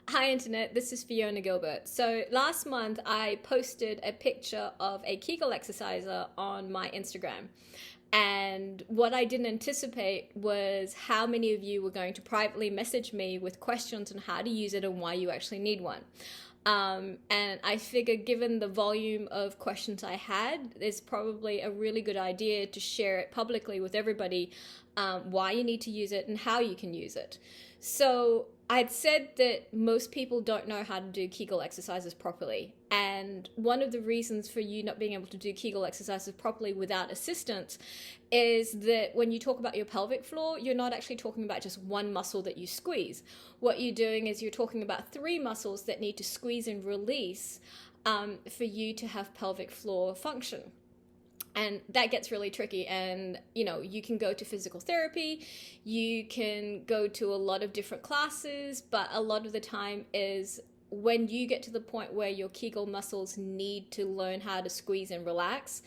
Hi Internet, this is Fiona Gilbert. So last month I posted a picture of a Kegel exerciser on my Instagram. And what I didn't anticipate was how many of you were going to privately message me with questions on how to use it and why you actually need one. And I figured given the volume of questions I had, it's probably a really good idea to share it publicly with everybody, why you need to use it and how you can use it. So I'd said that most people don't know how to do Kegel exercises properly. And one of the reasons for you not being able to do Kegel exercises properly without assistance is that when you talk about your pelvic floor, you're not actually talking about just one muscle that you squeeze. What you're doing is you're talking about three muscles that need to squeeze and release for you to have pelvic floor function. And that gets really tricky. And, you can go to physical therapy, you can go to a lot of different classes, but a lot of the time is when you get to the point where your Kegel muscles need to learn how to squeeze and relax,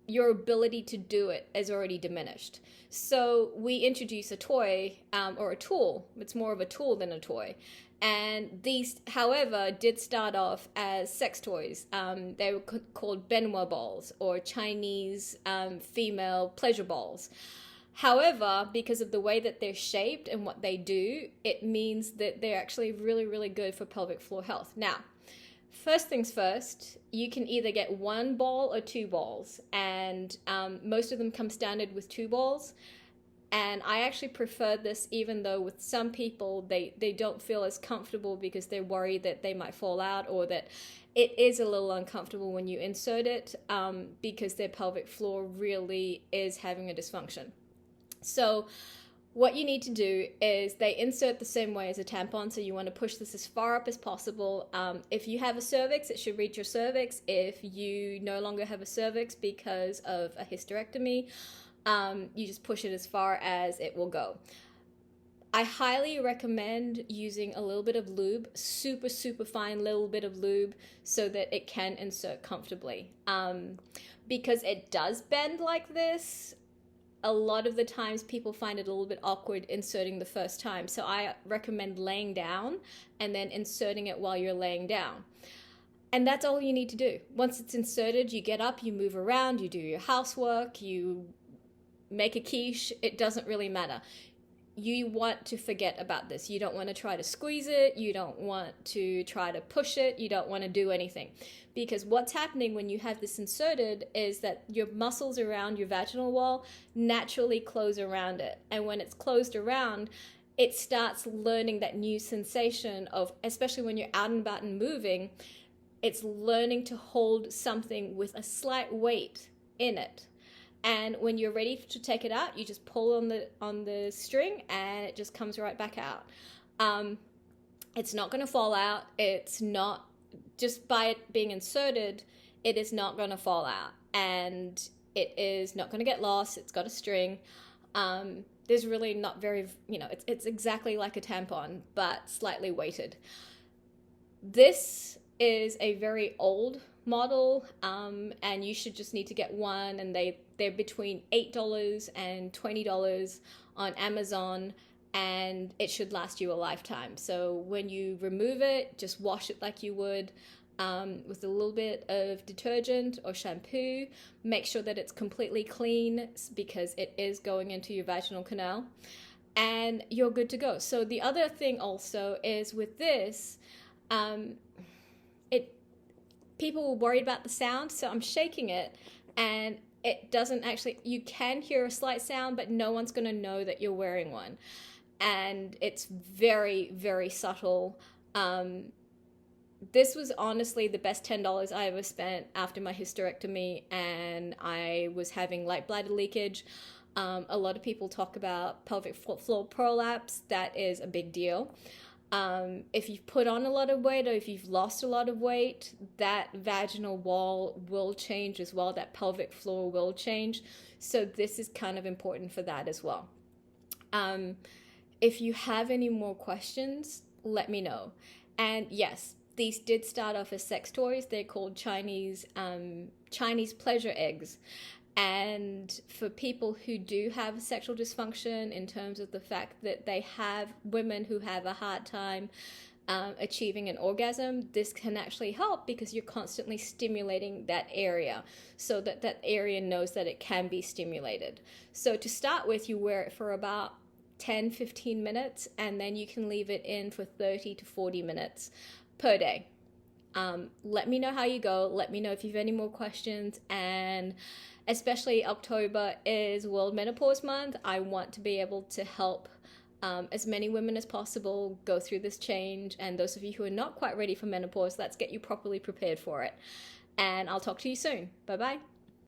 your ability to do it is already diminished. So we introduce a toy or a tool. It's more of a tool than a toy. And these, however, did start off as sex toys. They were called Benoit balls or Chinese female pleasure balls. However, because of the way that they're shaped and what they do, it means that they're actually really, really good for pelvic floor health. Now, first things first, you can either get one ball or two balls, and most of them come standard with two balls. And I actually prefer this, even though with some people they don't feel as comfortable because they're worried that they might fall out, or that it is a little uncomfortable when you insert it because their pelvic floor really is having a dysfunction. So what you need to do is they insert the same way as a tampon, so you want to push this as far up as possible. If you have a cervix, it should reach your cervix. If you no longer have a cervix because of a hysterectomy, you just push it as far as it will go. I highly recommend using a little bit of lube, super, super fine little bit of lube, so that it can insert comfortably. Because it does bend like this, a lot of the times people find it a little bit awkward inserting the first time. So I recommend laying down and then inserting it while you're laying down. And that's all you need to do. Once it's inserted, you get up, you move around, you do your housework, you make a quiche, it doesn't really matter. You want to forget about this. You don't want to try to squeeze it. You don't want to try to push it. You don't want to do anything. Because what's happening when you have this inserted is that your muscles around your vaginal wall naturally close around it. And when it's closed around, it starts learning that new sensation of, especially when you're out and about and moving, it's learning to hold something with a slight weight in it. And when you're ready to take it out, you just pull on the string and it just comes right back out. It's not going to fall out. It's not, just by it being inserted, it is not going to fall out. And it is not going to get lost. It's got a string. There's really not very, it's exactly like a tampon, but slightly weighted. This is a very old model, and you should just need to get one, and they're between $8 and $20 on Amazon, and it should last you a lifetime. So when you remove it, just wash it like you would with a little bit of detergent or shampoo. Make sure that it's completely clean because it is going into your vaginal canal, and you're good to go. So the other thing also is with this, people were worried about the sound, so I'm shaking it, and it doesn't actually, you can hear a slight sound, but no one's going to know that you're wearing one. And it's very, very subtle. This was honestly the best $10 I ever spent after my hysterectomy, and I was having light bladder leakage. A lot of people talk about pelvic floor prolapse. That is a big deal. If you've put on a lot of weight or if you've lost a lot of weight, that vaginal wall will change as well. That pelvic floor will change. So this is kind of important for that as well. If you have any more questions, let me know. And yes, these did start off as sex toys. They're called Chinese pleasure eggs. And for people who do have sexual dysfunction, in terms of the fact that they have women who have a hard time achieving an orgasm, this can actually help because you're constantly stimulating that area so that that area knows that it can be stimulated. So to start with, you wear it for about 10-15 minutes, and then you can leave it in for 30 to 40 minutes per day. Let me know how you go. Let me know if you have any more questions. And especially October is World Menopause Month. I want to be able to help as many women as possible go through this change. And those of you who are not quite ready for menopause, let's get you properly prepared for it. And I'll talk to you soon. Bye-bye.